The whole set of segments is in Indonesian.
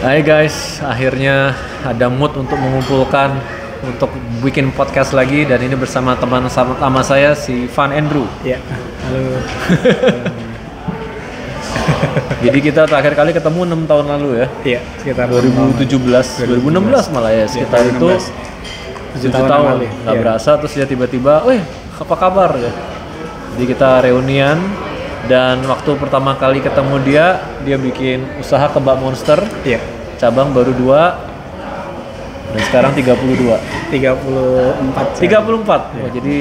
Hai guys, akhirnya ada mood untuk mengumpulkan untuk bikin podcast lagi dan ini bersama teman lama saya si Van Andrew. Ya, halo. Jadi kita terakhir kali ketemu 6 tahun lalu ya. Iya, sekitar 2017, 2016 malah ya, sekitar ya, itu 7 tahun. Nggak ya. berasa terus dia tiba-tiba, "Wih, apa kabar?" ya. Jadi kita reunian dan waktu pertama kali ketemu dia bikin usaha kebab Monster. Iya. Cabang baru 2 dan sekarang 32. 34. 34. Ya. Oh, jadi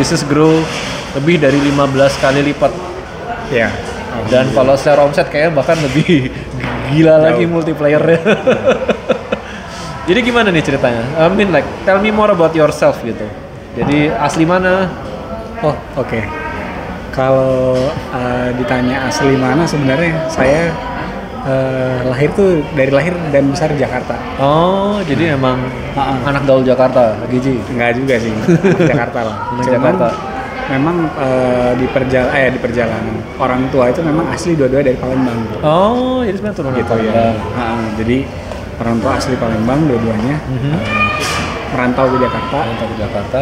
bisnis grow lebih dari 15 kali lipat. Iya. Dan kalau secara omset kayaknya bahkan lebih gila lagi multiplayernya. Jadi gimana nih ceritanya? I mean like tell me more about yourself gitu. Jadi asli mana? Oh, oke. Kalau ditanya asli mana, sebenarnya saya lahir tuh dari lahir dan besar di Jakarta. Oh, jadi emang anak gaul Jakarta, Giji? Enggak juga sih, anak Jakarta lah. Anak Jakarta. Memang di perjalanan orang tua itu memang asli dua-dua dari Palembang. Oh, jadi sebenarnya turunan Gitu ya. Jadi orang tua asli Palembang dua-duanya. Merantau ke Jakarta.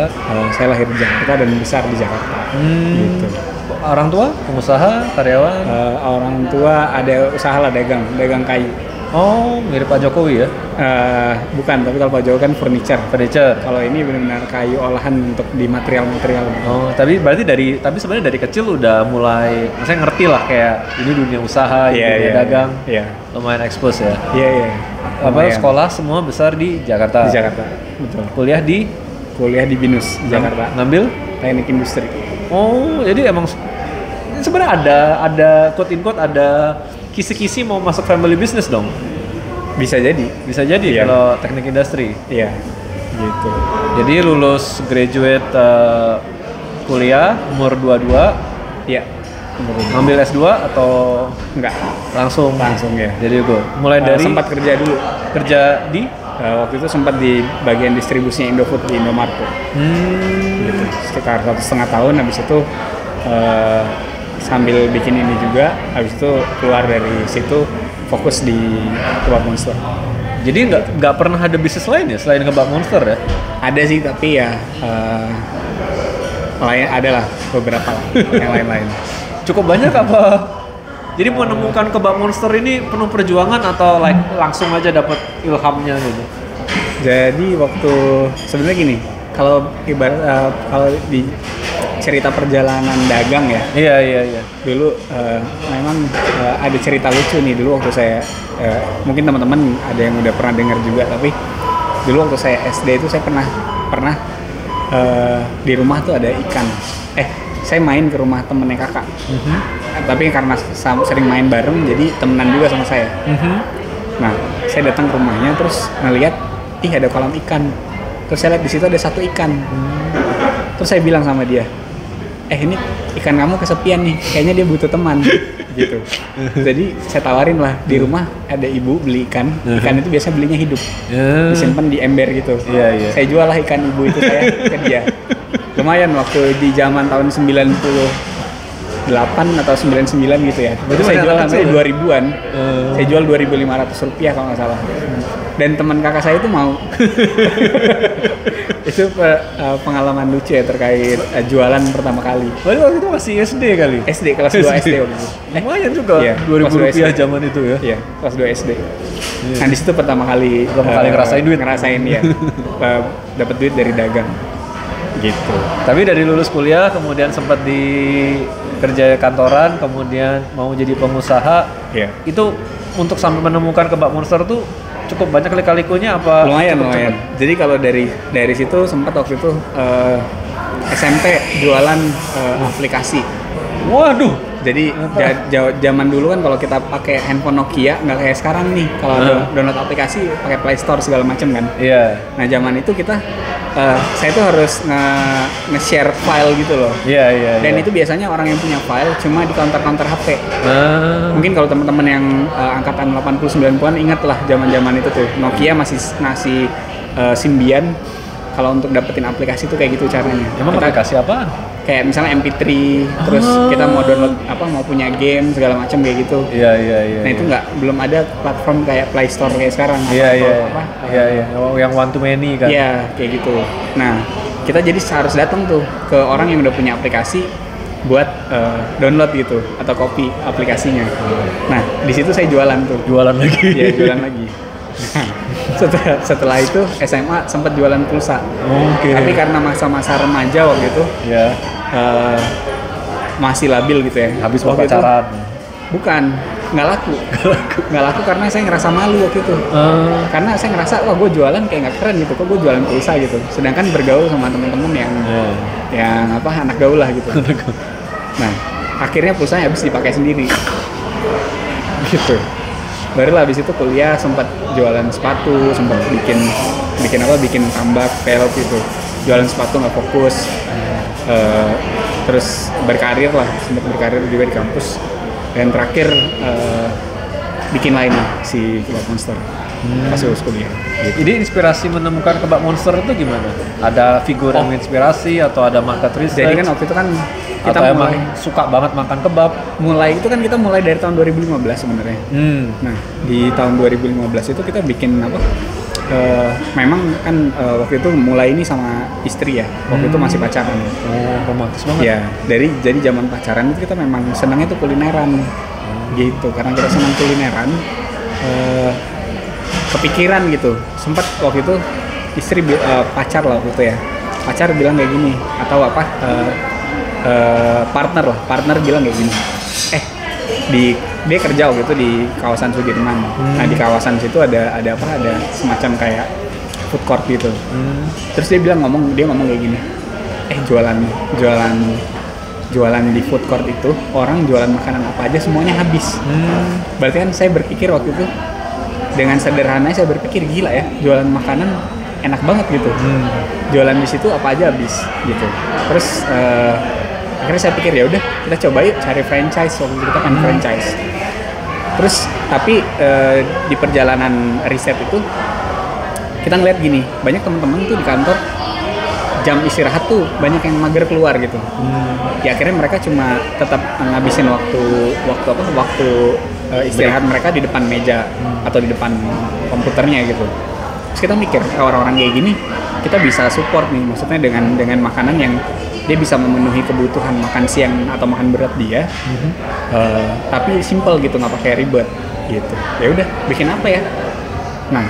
Saya lahir di Jakarta dan besar di Jakarta. Gitu. Orang tua, pengusaha, karyawan? Orang tua ada usaha lah, dagang kayu. Oh, mirip Pak Jokowi ya? Bukan, tapi kalau Pak Jokowi kan furniture. Kalau ini benar-benar kayu olahan untuk di material-material. Oh, tapi berarti sebenarnya dari kecil udah mulai, maksudnya ngerti lah kayak ini dunia usaha, dunia dagang. Iya. Lumayan expose ya. Iya. Sekolah semua besar di Jakarta. Di Jakarta, betul. Kuliah di BINUS di Jakarta. Ngambil teknik industri. Oh, jadi emang sebenarnya ada quote in quote ada kisi-kisi mau masuk family business dong. Bisa jadi Iya. Kalau teknik industri. Iya. Gitu. Jadi lulus graduate kuliah umur 22. Iya. Ngambil S2 atau Enggak. langsung ya. Jadi gue mulai dari sempat kerja dulu. Kerja di Waktu itu sempat di bagian distribusinya Indofood di Indomaret. Gitu. Sekitar 1,5 tahun. Habis itu sambil bikin ini juga. Habis itu keluar dari situ fokus di kebab Monster. Jadi nggak pernah ada bisnis lain ya selain kebab Monster ya? Ada sih, tapi ya lain adalah beberapa yang lain-lain. Cukup banyak apa? Jadi menemukan kebab Monster ini penuh perjuangan atau langsung aja dapat ilhamnya gitu? Jadi waktu sebenarnya gini, kalau ibarat kalau di cerita perjalanan dagang ya. Iya. Dulu memang ada cerita lucu nih dulu waktu saya mungkin teman-teman ada yang udah pernah dengar juga, tapi dulu waktu saya SD itu saya pernah di rumah tuh ada ikan. Saya main ke rumah temennya kakak. Tapi karena sering main bareng jadi temenan juga sama saya. Nah, saya datang ke rumahnya terus ngeliat ada kolam ikan. Terus saya lihat di situ ada satu ikan. Terus saya bilang sama dia, ini ikan kamu kesepian nih, kayaknya dia butuh teman. Gitu. Jadi saya tawarin lah, di rumah ada ibu beli ikan itu biasanya belinya hidup, disimpan di ember gitu. Saya jual lah ikan ibu itu saya ke dia. Lumayan waktu di zaman tahun 98 atau 99 gitu ya. Itu saya jual sampai 2000-an. Saya jual 2.500 rupiah kalau nggak salah. Dan teman kakak saya itu mau. Itu pengalaman lucu ya terkait jualan pertama kali. Waktu itu masih SD kali? SD, kelas 2 SD waktu itu. Lumayan juga, 2.000 rupiah zaman itu ya? Iya, kelas 2 SD. Nah di situ pertama kali ngerasain duit? Ngerasain ya, dapat duit dari dagang. Gitu. Tapi dari lulus kuliah, kemudian sempat di kerja kantoran, kemudian mau jadi pengusaha. Iya. Itu untuk sampai menemukan kebab Monster tuh cukup banyak lika-likunya apa? Lumayan. Jadi kalau dari situ sempat waktu itu SMP jualan aplikasi. Waduh. Jadi zaman dulu kan kalau kita pakai handphone Nokia nggak kayak sekarang nih. Kalau download aplikasi pakai Play Store segala macam kan. Iya. Nah zaman itu saya tuh harus nge-share file gitu loh. Iya. Dan itu biasanya orang yang punya file cuma di counter-counter HP. Mungkin kalau teman-teman yang angkatan 80-90-an ingat lah zaman-zaman itu tuh. Nokia masih Symbian. kalau untuk dapetin aplikasi tuh kayak gitu caranya. Emang Kita aplikasi apaan? kayak misalnya MP3, terus kita mau download mau punya game segala macam kayak gitu. Iya. Nah itu belum ada platform kayak Play Store kayak sekarang. Iya. Yang one to many kan. Iya kayak gitu. Nah kita jadi harus datang tuh ke orang yang udah punya aplikasi buat download gitu atau copy aplikasinya. Nah di situ saya jualan tuh. Jualan lagi. Iya jualan lagi. Nah, setelah itu SMA sempat jualan pulsa. Oke. Tapi karena masa-masa remaja waktu itu Ya. masih labil gitu ya. Habis waktu itu, pacaran. bukan, nggak laku karena saya ngerasa malu waktu itu. Karena saya ngerasa wah gue jualan kayak nggak keren gitu, kok gue jualan pulsa gitu. Sedangkan bergaul sama temen-temen yang anak gaul lah gitu. Nah akhirnya pulsanya habis dipakai sendiri gitu. Barulah habis itu kuliah sempat jualan sepatu, sempat bikin tambak, pelot gitu. Jualan sepatu nggak fokus. Terus sempat berkarir juga di kampus. Dan terakhir bikin lain si Kebab Monster pas lulus kuliah. Gitu. Jadi inspirasi menemukan Kebab Monster itu gimana? Ada figur yang inspirasi atau ada market research? Jadi kan waktu itu kan kita atau emang suka banget makan kebab? Kita mulai dari tahun 2015 sebenarnya. Nah di tahun 2015 itu kita bikin apa? Memang kan waktu itu mulai ini sama istri ya. Waktu itu masih pacaran. Oh romantis banget. Ya jadi zaman pacaran itu kita memang senangnya tuh kulineran. Gitu karena kita senang kulineran. Kepikiran gitu. Sempat waktu itu istri pacar lah waktu itu ya. Pacar bilang kayak gini atau apa? Partner bilang kayak gini. Dia kerja waktu itu di kawasan Sudirman. Nah di kawasan situ ada semacam kayak food court gitu. Terus dia ngomong kayak gini. Jualan di food court itu orang jualan makanan apa aja semuanya habis. Berarti kan saya berpikir waktu itu dengan sederhana saya berpikir gila ya jualan makanan enak banget gitu. Jualan di situ apa aja habis gitu. Terus akhirnya saya pikir ya udah kita coba yuk cari franchise. Waktu itu kita kan franchise. Terus tapi di perjalanan riset itu kita ngeliat gini, banyak teman-teman tuh di kantor jam istirahat tuh banyak yang mager keluar gitu. Ya akhirnya mereka cuma tetap ngabisin waktu istirahat mereka di depan meja atau di depan komputernya gitu. Terus kita mikir orang-orang kayak gini kita bisa support nih, maksudnya dengan makanan yang dia bisa memenuhi kebutuhan makan siang atau makan berat dia, tapi simple gitu, nggak pakai ribet gitu. Ya udah, bikin apa ya? Nah,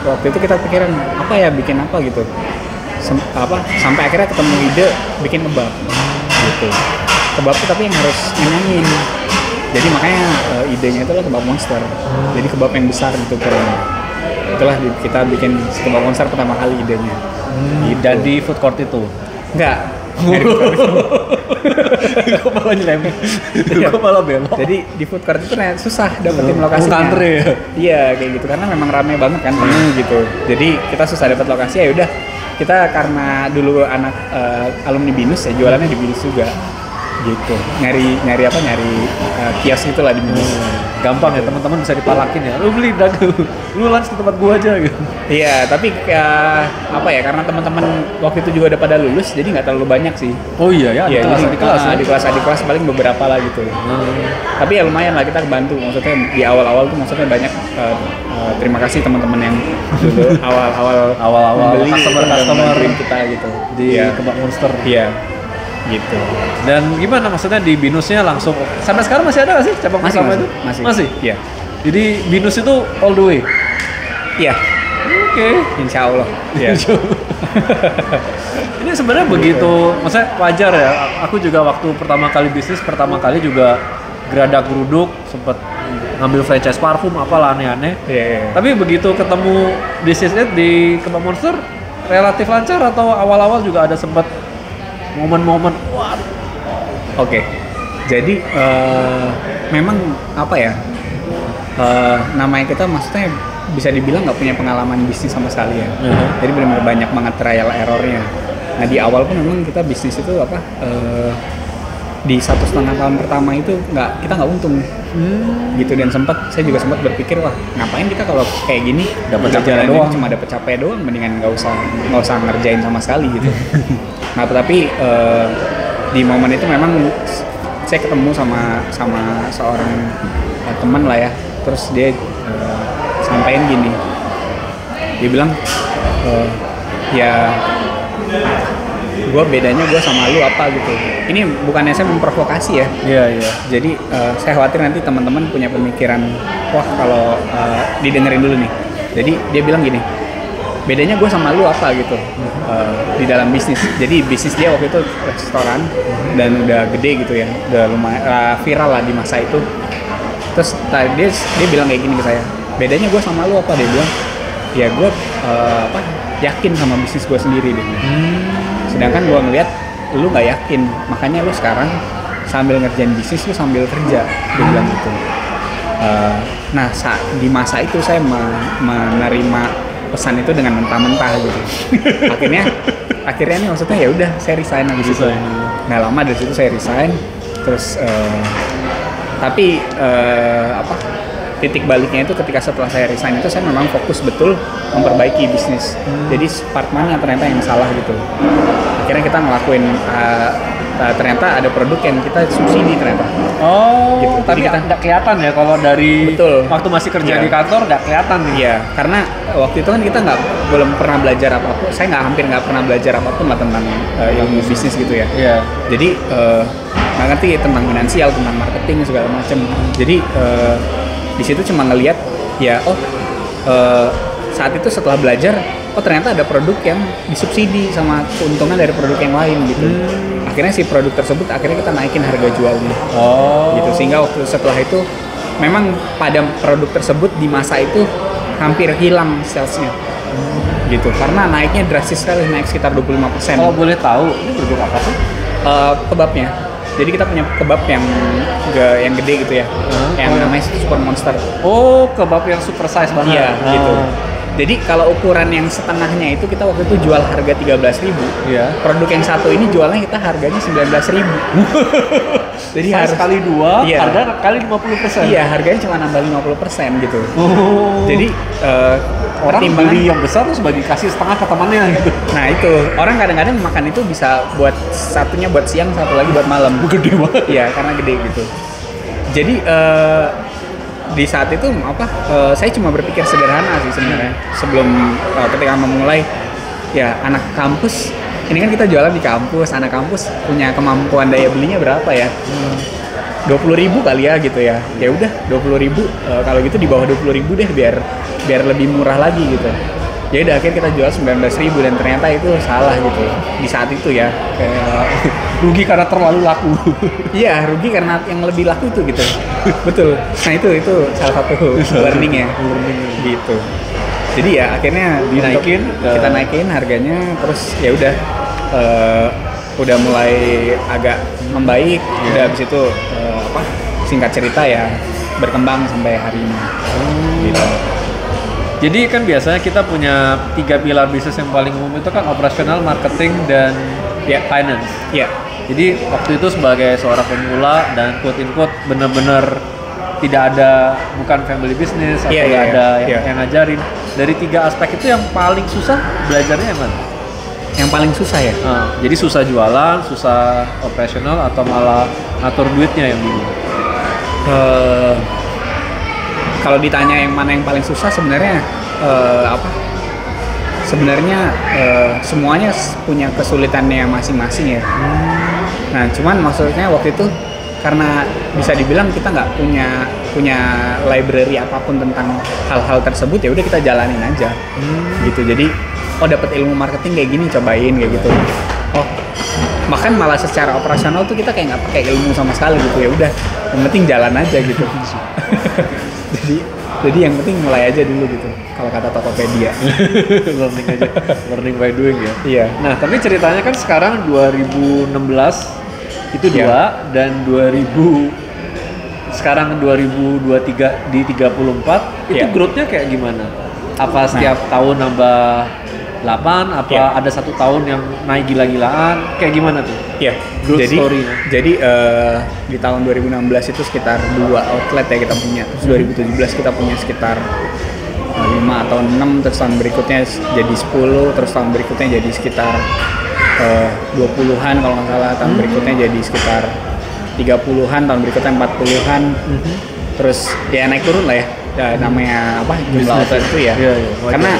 waktu itu kita pikiran bikin apa gitu. Sampai akhirnya ketemu ide bikin kebab gitu. Kebab tuh tapi yang harus nyenengin. Jadi makanya idenya itu kebab monster. Jadi kebab yang besar gitu ukurannya. Itulah kita bikin kebab monster pertama kali idenya. Dan di food court itu? Enggak. Kok malah nyelem? Kok malah belok? Jadi di food court itu susah dapetin lokasinya. Ngantri ya? Iya kayak gitu karena memang ramai banget kan gitu. Jadi kita susah dapat lokasi ya udah. Kita karena dulu anak alumni BINUS ya jualannya di BINUS juga. Gitu. Nyari kios itulah di BINUS. Gampang ya teman-teman bisa dipalakin ya. Lu beli dagu, lu lunch di tempat gua aja gitu. Iya, tapi karena teman-teman waktu itu juga udah pada lulus, jadi nggak terlalu banyak sih. Oh iya ya, di kelas paling beberapa lah gitu. Tapi ya lumayan lah kita kebantu. Maksudnya di awal-awal tuh maksudnya banyak. Terima kasih teman-teman yang dulu awal-awal beli customer kita gitu di Kebab Monster. Iya. Gitu. Dan gimana maksudnya di BINUSnya langsung sampai sekarang masih ada nggak sih cabang pertama itu? Masih. Iya. Jadi BINUS itu all the way. Iya. Oke. Insya Allah. Iya. Ini sebenarnya begitu, maksudnya wajar ya. Aku juga waktu pertama kali juga geradak geruduk sempat ngambil franchise parfum apalah aneh-aneh. Yeah. Tapi begitu ketemu bisnisnya di Kebab Monster relatif lancar atau awal-awal juga ada sempat momen-momen wah. Oke. Jadi memang namanya kita maksudnya bisa dibilang nggak punya pengalaman bisnis sama sekali ya. Jadi benar-benar banyak banget trial errornya. Nah di awal pun memang kita bisnis itu di 1,5 tahun pertama itu kita nggak untung gitu, dan saya juga sempat berpikir, wah ngapain kita kalau kayak gini Dapat udah capek jalanin doang. cuma dapat capek doang, mendingan nggak usah ngerjain sama sekali gitu. Nah tapi di momen itu memang saya ketemu sama seorang teman lah ya, terus dia sampaikan gini, dia bilang ya bedanya gue sama lu apa gitu. Ini bukannya saya memprovokasi ya. Iya. Jadi saya khawatir nanti teman-teman punya pemikiran, wah kalau didengerin dulu nih. Jadi dia bilang gini, bedanya gue sama lu apa gitu di dalam bisnis. Jadi bisnis dia waktu itu restoran dan udah gede gitu ya, udah lumayan viral lah di masa itu. Terus dia bilang kayak gini ke saya, bedanya gue sama lu apa? Dia bilang, ya gue yakin sama bisnis gue sendiri deh. Sedangkan gue ngeliat lu nggak yakin, makanya lu sekarang sambil ngerjain bisnis lu sambil kerja, dia bilang gitu. Nah di masa itu saya menerima pesan itu dengan mentah-mentah gitu. akhirnya nih maksudnya ya udah saya resign habis itu. Nggak lama dari situ saya resign, terus tapi titik baliknya itu ketika setelah saya resign itu saya memang fokus betul memperbaiki bisnis. Jadi part mana ternyata yang salah gitu. Akhirnya kita ngelakuin ternyata ada produk yang kita subsidi ternyata. Oh, gitu. tapi kita nggak kelihatan ya kalau dari betul. Waktu masih kerja Iya. di kantor nggak kelihatan nih. Iya, karena waktu itu kan kita belum pernah belajar apapun. Saya hampir nggak pernah belajar apapun lah tentang ilmu bisnis gitu ya. Iya. Jadi nggak ngerti tentang finansial, tentang marketing segala macam. Jadi di situ cuma ngelihat ya saat itu setelah belajar, ternyata ada produk yang disubsidi sama keuntungan dari produk yang lain gitu. Akhirnya si produk tersebut akhirnya kita naikin harga jualnya. Gitu, sehingga waktu setelah itu memang pada produk tersebut di masa itu hampir hilang salesnya. Gitu, karena naiknya drastis sekali, naik sekitar 25%. Kalau boleh tahu, ini produk apa sih? Kebabnya. Jadi kita punya kebab yang gede gitu ya, yang namanya Super Monster. Oh, kebab yang super size banget. Iya, gitu. Jadi kalau ukuran yang setengahnya itu kita waktu itu jual harga 13.000. Iya. Produk yang satu ini jualnya kita harganya 19.000. Jadi Size kali 2, iya. harga kali 50%. Iya, harganya cuma nambah 50% gitu. Oh. Jadi orang beli yang besar terus bagi kasih setengah ke temannya gitu. Nah itu, orang kadang-kadang makan itu bisa buat satunya buat siang, satu lagi buat malam. Gede banget. Iya, karena gede gitu. Jadi di saat itu saya cuma berpikir sederhana sih sebenarnya. Sebelum ketika memulai, ya anak kampus, ini kan kita jualan di kampus, anak kampus punya kemampuan daya belinya berapa ya? 20.000 kali ya gitu ya. Ya udah 20.000, kalau gitu di bawah 20.000 deh biar lebih murah lagi gitu. Ya udah akhirnya kita jual 19.000 dan ternyata itu salah gitu di saat itu ya. Kayak rugi karena terlalu laku. Iya, rugi karena yang lebih laku itu gitu. Betul. Nah itu salah satu learning ya. Gitu. Jadi ya akhirnya kita naikin harganya, terus ya udah mulai agak membaik. Udah habis itu singkat cerita ya berkembang sampai hari ini. Gitu. Jadi kan biasanya kita punya 3 pilar bisnis yang paling umum itu kan operasional, marketing, dan finance. Iya. Jadi waktu itu sebagai seorang pemula dan quote-in-quote benar-benar tidak ada, bukan family business atau nggak ada yang ngajarin. Dari 3 aspek itu yang paling susah belajarnya yang mana? Yang paling susah ya? Jadi susah jualan, susah operasional, atau malah ngatur duitnya yang bingung? Kalau ditanya yang mana yang paling susah sebenarnya sebenarnya semuanya punya kesulitannya masing-masing ya. Nah cuman maksudnya waktu itu karena bisa dibilang kita nggak punya library apapun tentang hal-hal tersebut, ya udah kita jalanin aja gitu. Jadi dapat ilmu marketing kayak gini, cobain kayak gitu. Bahkan malah secara operasional tuh kita kayak nggak pakai ilmu sama sekali gitu, ya udah yang penting jalan aja gitu. jadi yang penting mulai aja dulu gitu kalau kata Tokopedia. learning by doing ya. Iya. Nah tapi ceritanya kan sekarang 2016 itu 2 dan sekarang 2023 di 34 itu growth-nya kayak gimana? Apa setiap tahun nambah 8 apa Iya. ada 1 tahun yang naik gila-gilaan? Kayak gimana tuh? Iya. Growth Jadi story-nya. jadi di tahun 2016 itu sekitar 2 outlet ya kita punya. Terus 2017 kita punya sekitar 5 atau 6, terus tahun berikutnya jadi 10, terus tahun berikutnya jadi sekitar 20-an kalau nggak salah, tahun berikutnya jadi sekitar 30-an, tahun berikutnya 40-an. Terus ya naik turun lah ya. Ya, namanya apa jumlah Business outlet itu ya. Iya, iya, wajar. Karena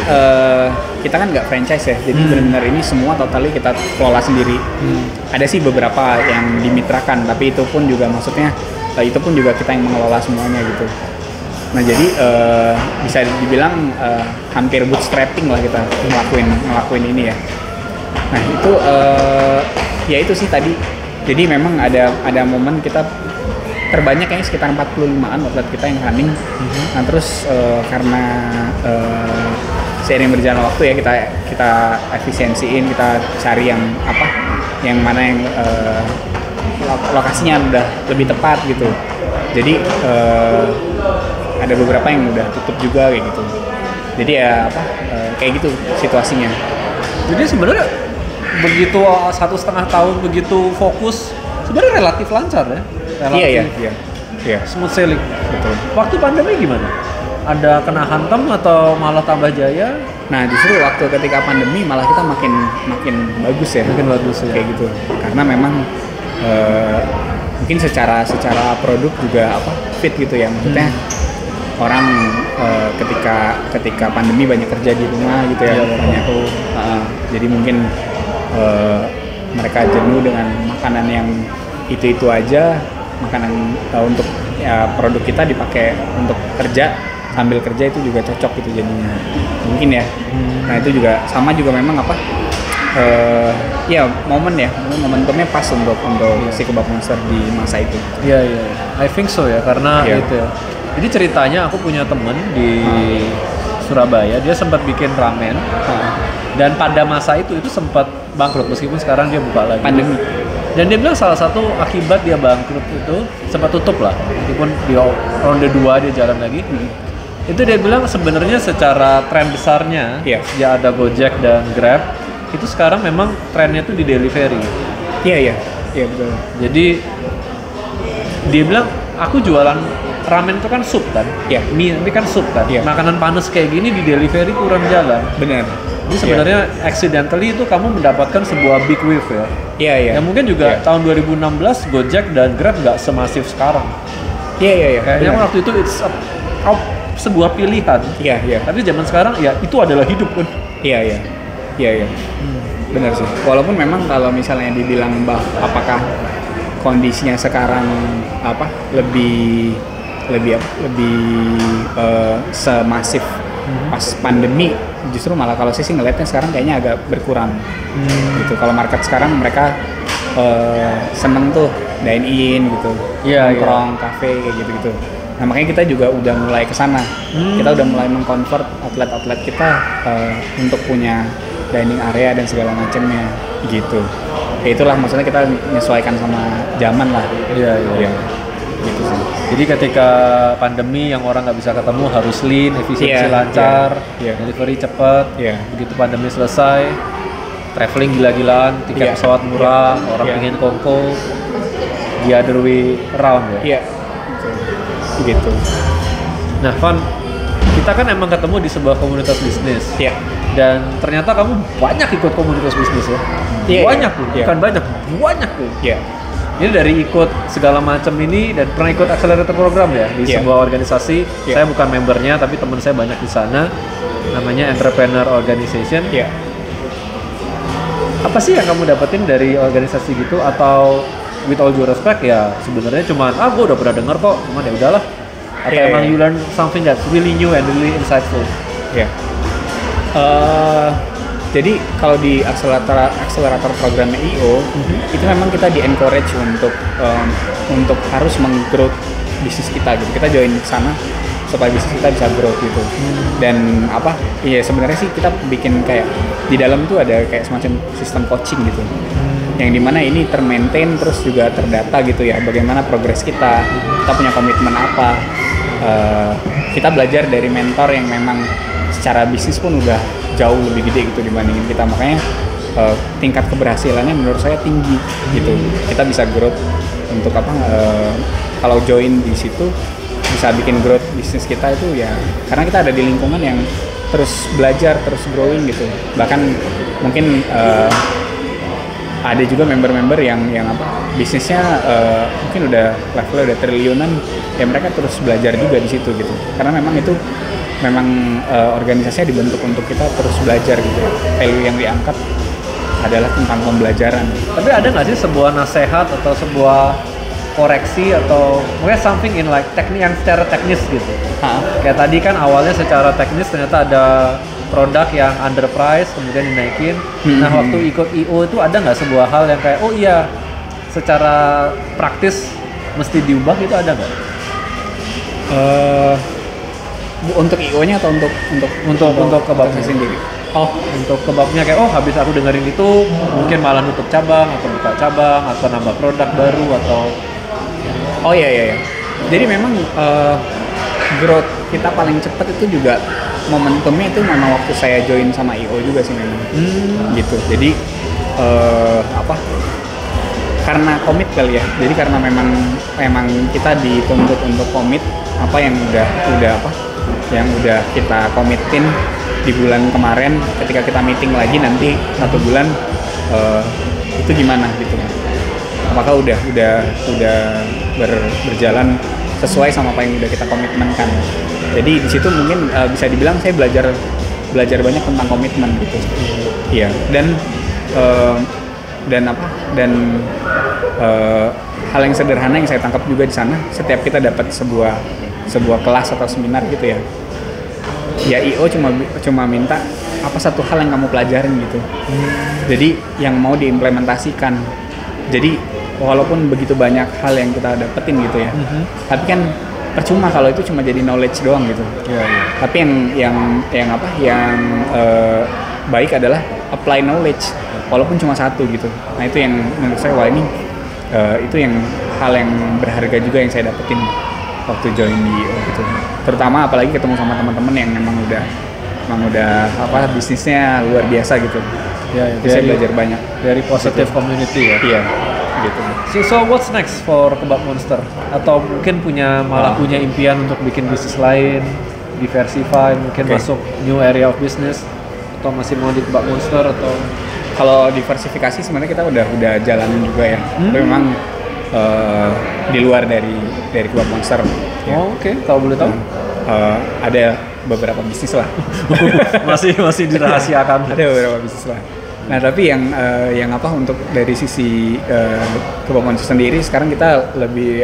kita kan nggak franchise ya, jadi benar-benar ini semua totally kita kelola sendiri. Ada sih beberapa yang dimitrakan, tapi itu pun juga maksudnya itu pun juga kita yang mengelola semuanya gitu. Nah jadi bisa dibilang hampir bootstrapping lah kita ngelakuin ini ya. Nah itu ya itu sih tadi. Jadi memang ada momen kita terbanyak kayaknya sekitar 45-an outlet kita yang running. Nah terus karena seiring berjalan waktu ya kita efisiensiin, kita cari yang apa, yang mana yang lokasinya udah lebih tepat gitu. Jadi ada beberapa yang udah tutup juga kayak gitu. Jadi ya apa kayak gitu situasinya. Jadi sebenarnya begitu 1,5 tahun begitu fokus, sebenarnya relatif lancar ya. Iya. Smooth sailing. Betul. Waktu pandemi gimana? Ada kena hantam atau malah tambah jaya? Nah justru waktu ketika pandemi malah kita makin bagus ya. Makin bagus ya. Kayak gitu. Karena memang mungkin secara produk juga apa fit gitu ya. Maksudnya orang ketika pandemi banyak kerja di rumah gitu ya. Banyak jadi mungkin mereka jenuh dengan makanan yang itu aja. Makanan untuk ya, produk kita dipakai untuk kerja, sambil kerja itu juga cocok gitu jadinya mungkin ya. Nah itu juga sama juga memang apa ya momentumnya pas untuk si Kebab Monster di masa itu. Iya. I think so ya, karena Iya. itu ya. Jadi ceritanya aku punya temen di Surabaya, dia sempat bikin ramen dan pada masa itu sempat bangkrut meskipun sekarang dia buka lagi. Pandemi. Dan dia bilang salah satu akibat dia bangkrut itu sempat tutup lah, meskipun di ronde 2 dia jalan lagi. Itu dia bilang sebenarnya secara tren besarnya, ya ada Gojek dan Grab, itu sekarang memang trennya tuh di delivery. Iya betul. Jadi dia bilang aku jualan ramen itu kan sup kan, mie ini kan sup kan, makanan panas kayak gini di delivery kurang jalan. Benar. Jadi sebenarnya accidentally itu kamu mendapatkan sebuah big wave ya. Iya. Ya mungkin juga tahun 2016 Gojek dan Grab nggak semasif sekarang. Iya. Kayaknya waktu itu sebuah pilihan. Iya. Tapi zaman sekarang ya itu adalah hidup kan. Iya. Benar sih. Walaupun memang kalau misalnya dibilang apakah kondisinya sekarang apa lebih semasif pas pandemi, justru malah kalau saya sih ngelihatnya sekarang kayaknya agak berkurang gitu. Kalau market sekarang mereka seneng tuh dine in gitu, nongkrong, kafe kayak gitu. Nah makanya kita juga udah mulai kesana. Kita udah mulai mengkonvert outlet kita untuk punya dining area dan segala macamnya gitu. Ya itulah maksudnya kita menyesuaikan sama zaman lah. Iya. Gitu sih. Jadi ketika pandemi yang orang nggak bisa ketemu harus lean, efisiensi lancar, delivery cepat. Begitu pandemi selesai, traveling gila-gilaan, tiket pesawat murah, orang pengen kongko, the other way around ya. Iya. Gitu. Nah, Van, kita kan emang ketemu di sebuah komunitas bisnis. Iya. Dan ternyata kamu banyak ikut komunitas bisnis ya. Banyak tuh, bukan banyak tuh. Iya. Ini dari ikut segala macam ini dan pernah ikut accelerator program ya di sebuah organisasi. Saya bukan membernya tapi teman saya banyak di sana. Namanya Entrepreneur Organization. Apa sih yang kamu dapetin dari organisasi gitu, atau with all due respect ya sebenarnya cuman gue udah pernah denger kok, cuman ya udahlah. Atau emang you learn something that's really new and really insightful? Jadi kalau di akselerator programnya IO itu memang kita di encourage untuk harus meng-growth bisnis kita gitu. Kita join di sana supaya bisnis kita bisa growth gitu. Dan sebenarnya sih kita bikin kayak di dalam tuh ada kayak semacam sistem coaching gitu. Yang dimana ini termaintain terus juga terdata gitu ya. Bagaimana progres kita punya komitmen apa. Kita belajar dari mentor yang memang secara bisnis pun udah jauh lebih gede gitu dibandingin kita, makanya tingkat keberhasilannya menurut saya tinggi gitu. Kita bisa growth untuk apa, kalau join di situ bisa bikin growth bisnis kita itu ya karena kita ada di lingkungan yang terus belajar, terus growing gitu. Bahkan mungkin ada juga member-member yang apa bisnisnya mungkin udah levelnya udah triliunan, ya mereka terus belajar juga di situ gitu. Karena memang itu organisasinya dibentuk untuk kita terus belajar gitu. Value yang diangkat adalah tentang pembelajaran. Tapi ada nggak sih sebuah nasihat atau sebuah koreksi atau mungkin something in like teknik yang secara teknis gitu? Kayak tadi kan awalnya secara teknis ternyata ada produk yang underpriced kemudian dinaikin. Nah waktu ikut I.O. itu ada nggak sebuah hal yang kayak oh iya secara praktis mesti diubah gitu, ada nggak? Untuk I.O.nya atau untuk kebabnya sendiri? Oh, untuk kebabnya kayak oh habis aku dengerin itu mungkin malah nutup cabang atau buka cabang atau nambah produk baru atau iya. Jadi memang growth kita paling cepat itu juga momentumnya itu memang waktu saya join sama I.O. juga sih memang. Gitu. Jadi karena komit kali ya. Jadi karena memang kita dituntut untuk komit apa yang udah kita komitin di bulan kemarin ketika kita meeting lagi nanti 1 bulan itu gimana gitu. Apakah udah berjalan sesuai sama apa yang udah kita komitmenkan. Jadi di situ mungkin bisa dibilang saya belajar banyak tentang komitmen gitu. Iya, dan hal yang sederhana yang saya tangkap juga di sana, setiap kita dapat sebuah kelas atau seminar gitu ya. Ya I.O. cuma minta apa satu hal yang kamu pelajarin gitu. Jadi yang mau diimplementasikan. Jadi walaupun begitu banyak hal yang kita dapetin gitu ya. Tapi kan percuma kalau itu cuma jadi knowledge doang gitu. Tapi yang baik adalah apply knowledge walaupun cuma satu gitu. Nah itu yang menurut saya wah ini itu yang hal yang berharga juga yang saya dapetin waktu join di I.O. gitu. Terutama apalagi ketemu sama teman-teman yang memang udah bisnisnya luar biasa gitu. Ya, saya belajar banyak dari positive community ya. Iya, gitu. So what's next for Kebab Monster? Atau mungkin punya impian untuk bikin bisnis lain, diversify, mungkin masuk new area of business, atau masih mau di Kebab Monster atau? Kalau diversifikasi sebenarnya kita udah jalanin juga ya. Tapi memang di luar dari Kebab Monster. Ya. Oh, oke. Kalau boleh tahu? Ada beberapa bisnis lah. masih dirahasiakan. Ada beberapa bisnis lah. Nah tapi yang untuk dari sisi Kebab Monster sendiri sekarang kita lebih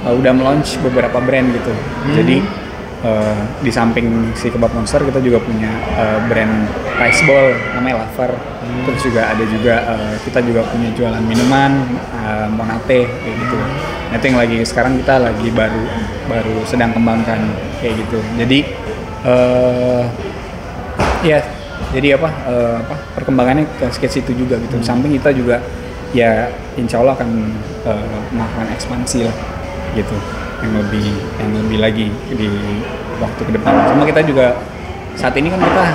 udah melaunch beberapa brand gitu. Jadi di samping si Kebab Monster kita juga punya brand rice ball namanya Lover. Terus juga ada kita juga punya jualan minuman Monate kayak gitu. Nah itu yang sekarang kita lagi baru sedang kembangkan kayak gitu. Jadi perkembangannya ke situ juga gitu. Samping kita juga ya insya Allah akan melakukan ekspansi lah gitu. Yang lebih lagi di waktu ke depan. Sama kita juga saat ini kan kita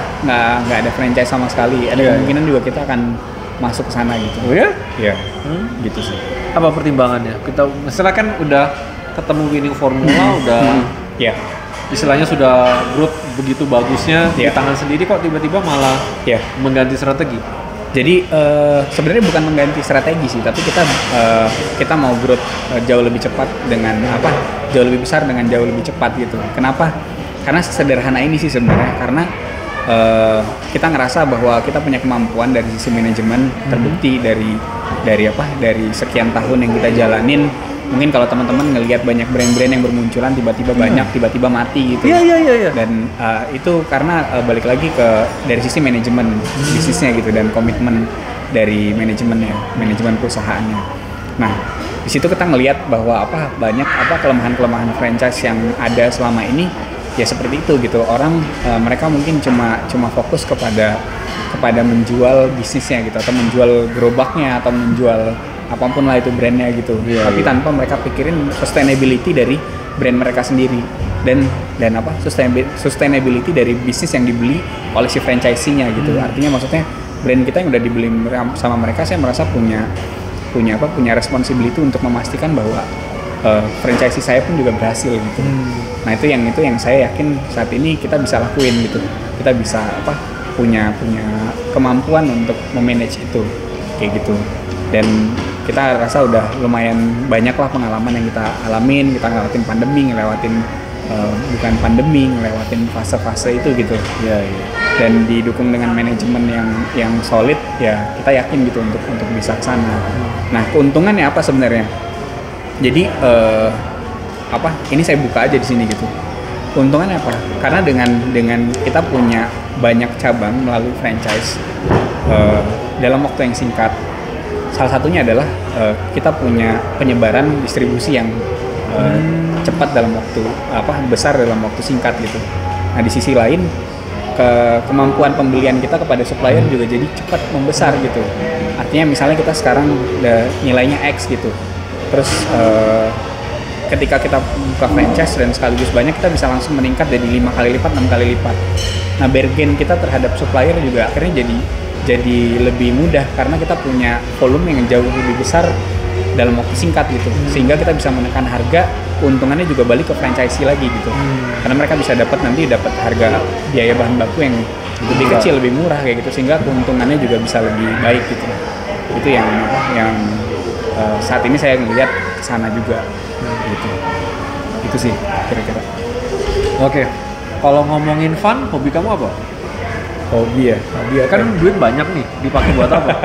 nggak ada franchise sama sekali. Ada kemungkinan juga kita akan masuk ke sana gitu. Oh ya? Iya. Gitu sih. Apa pertimbangannya? Kita misalnya kan udah ketemu winning formula, udah istilahnya sudah growth begitu bagusnya di tangan sendiri, kok tiba-tiba malah mengganti strategi. Jadi sebenarnya bukan mengganti strategi sih, tapi kita mau growth jauh lebih cepat dengan jauh lebih besar dengan jauh lebih cepat gitu. Kenapa? Karena sederhana ini sih sebenarnya, karena kita ngerasa bahwa kita punya kemampuan dari sisi manajemen, terbukti dari sekian tahun yang kita jalanin. Mungkin kalau teman-teman ngelihat banyak brand-brand yang bermunculan tiba-tiba banyak, tiba-tiba mati gitu. Iya. Dan itu karena balik lagi dari sisi manajemen bisnisnya gitu dan komitmen dari manajemen perusahaannya. Nah, di situ kita ngelihat bahwa banyak kelemahan-kelemahan franchise yang ada selama ini ya seperti itu gitu. Orang mereka mungkin cuma fokus kepada menjual bisnisnya gitu, atau menjual gerobaknya, atau menjual apapun lah itu brandnya gitu. Tapi tanpa mereka pikirin sustainability dari brand mereka sendiri. Dan dan apa sustainability dari bisnis yang dibeli oleh si franchisee-nya gitu. Artinya maksudnya brand kita yang udah dibeli sama mereka, saya merasa punya responsibility untuk memastikan bahwa franchisee saya pun juga berhasil gitu. Nah itu yang saya yakin saat ini kita bisa lakuin gitu. Kita bisa punya kemampuan untuk memanage itu kayak gitu. Dan kita rasa udah lumayan banyak lah pengalaman yang kita alamin. Kita ngelewatin pandemi, bukan pandemi, ngelewatin fase-fase itu gitu. Iya. Dan didukung dengan manajemen yang solid, ya kita yakin gitu untuk bisa kesana. Nah keuntungannya apa sebenarnya? Jadi ini saya buka aja di sini gitu. Keuntungannya apa? Karena dengan kita punya banyak cabang melalui franchise dalam waktu yang singkat. Salah satunya adalah kita punya penyebaran distribusi yang cepat dalam waktu besar dalam waktu singkat gitu. Nah di sisi lain kemampuan pembelian kita kepada supplier juga jadi cepat membesar gitu. Artinya misalnya kita sekarang nilainya X gitu. Terus ketika kita buka franchise dan sekaligus banyak, kita bisa langsung meningkat jadi 5 kali lipat, 6 kali lipat. Nah bargain kita terhadap supplier juga akhirnya jadi lebih mudah karena kita punya volume yang jauh lebih besar dalam waktu singkat gitu. Sehingga kita bisa menekan harga, keuntungannya juga balik ke franchisee lagi gitu. Karena mereka bisa dapat harga biaya bahan baku yang lebih kecil, lebih murah kayak gitu, sehingga keuntungannya juga bisa lebih baik gitu. Itu yang saat ini saya ngelihat kesana juga gitu. Itu sih kira-kira. Oke. Kalau ngomongin fun, hobi kamu apa? Hobi ya Kan duit banyak nih, dipakai buat apa?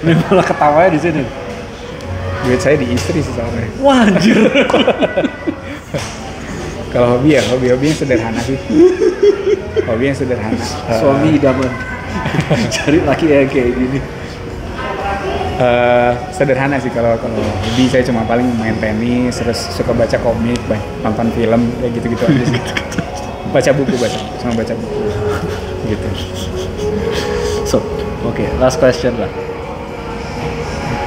Ini malah ketawanya di sini. Duit saya di istri sih soalnya. Wah anjir. Kalau hobi yang sederhana sih. Hobi yang sederhana. Suami idaman. Cari laki kayak gini. Sederhana sih kalau hobi saya cuma paling main tenis, terus suka baca komik, nonton film kayak gitu-gitu aja sih. Baca buku gitu. So, oke, last question lah.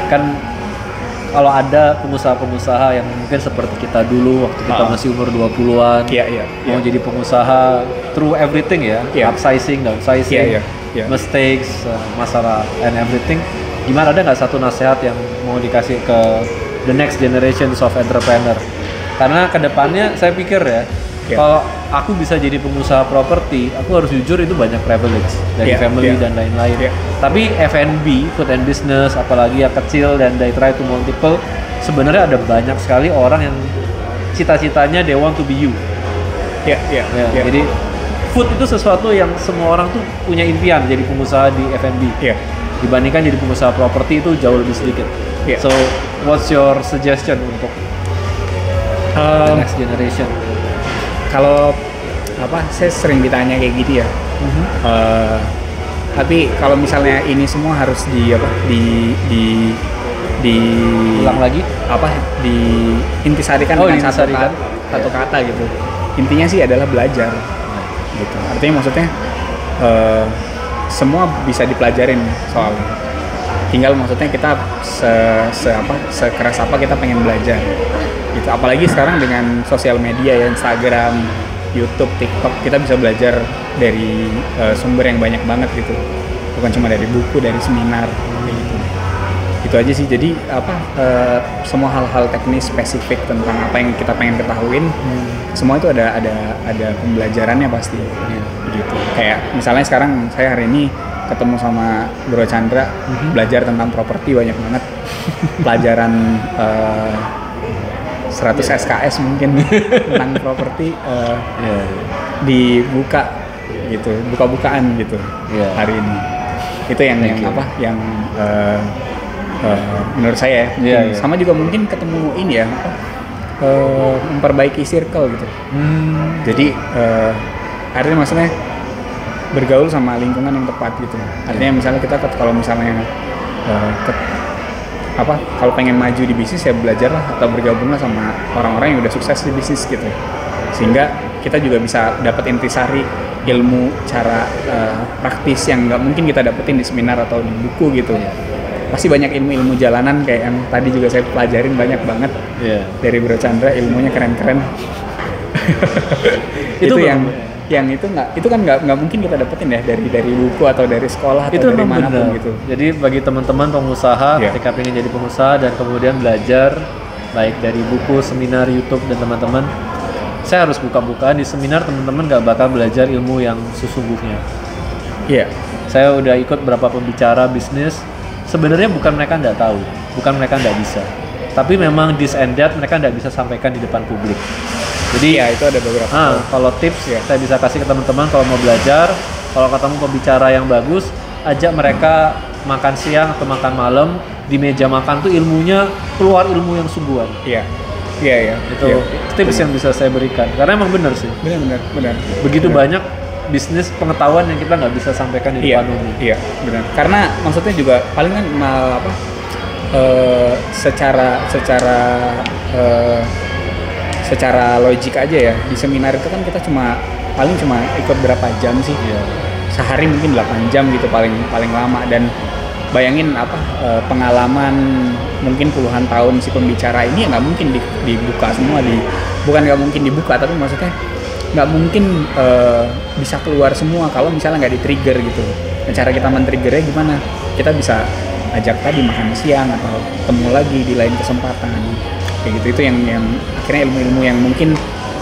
Kan kalau ada pengusaha-pengusaha yang mungkin seperti kita dulu waktu kita masih umur 20-an, mau jadi pengusaha through everything ya, upsizing, downsizing, mistakes, masalah and everything. Gimana, ada nggak satu nasihat yang mau dikasih ke the next generations of entrepreneur? Karena kedepannya saya pikir kalau aku bisa jadi pengusaha properti, aku harus jujur itu banyak privilege dari family dan lain-lain. Tapi F&B, food and business, apalagi yang kecil dan they try to multiple, sebenarnya ada banyak sekali orang yang cita-citanya they want to be you. Jadi food itu sesuatu yang semua orang tuh punya impian jadi pengusaha di F&B. Dibandingkan jadi pengusaha properti itu jauh lebih sedikit. So, what's your suggestion untuk the next generation? Kalau saya sering ditanya kayak gitu ya. Tapi kalau misalnya ini semua harus ulang lagi? Diintisarikan dengan satu kata gitu. Intinya sih adalah belajar. Gitu. Artinya maksudnya semua bisa dipelajarin soalnya. Tinggal maksudnya kita sekeras apa kita pengen belajar. Gitu. Apalagi sekarang dengan sosial media ya, Instagram, YouTube, TikTok, kita bisa belajar dari sumber yang banyak banget gitu. Bukan cuma dari buku, dari seminar gitu. Itu aja sih. Jadi semua hal-hal teknis spesifik tentang apa yang kita pengen ketahuin, semua itu ada pembelajarannya pasti. Gitu. Kayak misalnya sekarang saya hari ini ketemu sama Bro Chandra, belajar tentang properti banyak banget. Pelajaran 100 SKS mungkin tentang properti dibuka gitu, buka-bukaan gitu hari ini. Itu yang menurut saya sama juga mungkin ketemu ini ya memperbaiki circle gitu. Jadi artinya maksudnya bergaul sama lingkungan yang tepat gitu. Artinya misalnya kita kalau misalnya kalau pengen maju di bisnis ya belajarlah atau bergabunglah sama orang-orang yang udah sukses di bisnis gitu. Sehingga kita juga bisa dapat intisari ilmu cara praktis yang nggak mungkin kita dapetin di seminar atau di buku gitu. Pasti banyak ilmu-ilmu jalanan kayak yang tadi juga saya pelajarin banyak banget dari Bro Chandra, ilmunya keren-keren. itu yang itu kan nggak mungkin kita dapetin ya dari buku atau dari sekolah atau itu dari memang manapun benar gitu. Jadi bagi teman-teman pengusaha ketika pengen jadi pengusaha dan kemudian belajar baik dari buku, seminar, YouTube dan teman-teman, saya harus buka-bukaan di seminar teman-teman nggak bakal belajar ilmu yang sesungguhnya. Iya. Saya udah ikut beberapa pembicara bisnis, sebenarnya bukan mereka nggak tahu, bukan mereka nggak bisa, tapi memang this and that mereka nggak bisa sampaikan di depan publik. Jadi ya itu ada beberapa. Kalau tips saya bisa kasih ke teman-teman kalau mau belajar, kalau ketemu pembicara yang bagus, ajak mereka makan siang atau makan malam, di meja makan tuh ilmunya keluar ilmu yang sungguhan. Iya. Itu tips yang bisa saya berikan. Karena emang benar sih. Benar. Begitu banyak bisnis pengetahuan yang kita nggak bisa sampaikan di depan umum. Iya, benar. Karena maksudnya juga paling kan secara logik aja ya, di seminar itu kan kita paling cuma ikut berapa jam sih? Sehari mungkin 8 jam gitu paling lama, dan bayangin pengalaman mungkin puluhan tahun si pembicara ini ya nggak mungkin dibuka semua, bukan nggak mungkin dibuka, tapi maksudnya nggak mungkin bisa keluar semua kalau misalnya nggak di-trigger gitu. Nah, cara kita men-triggernya gimana? Kita bisa ajak tadi makan siang atau ketemu lagi di lain kesempatan. Kayak gitu, itu yang akhirnya ilmu-ilmu yang mungkin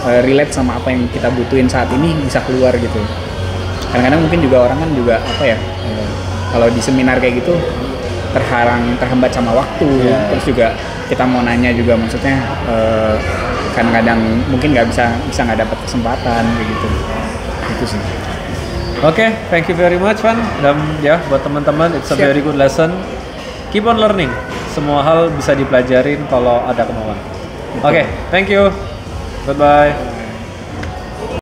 relate sama apa yang kita butuhin saat ini bisa keluar gitu. Kadang-kadang mungkin juga orang kan juga kalau di seminar kayak gitu terhambat sama waktu, terus juga kita mau nanya juga maksudnya kadang-kadang mungkin nggak bisa nggak dapat kesempatan kayak gitu. Itu sih. Oke, thank you very much Van. Dan ya buat teman-teman, it's a very good lesson. Keep on learning. Semua hal bisa dipelajarin kalau ada kemauan. Oke, thank you. Goodbye.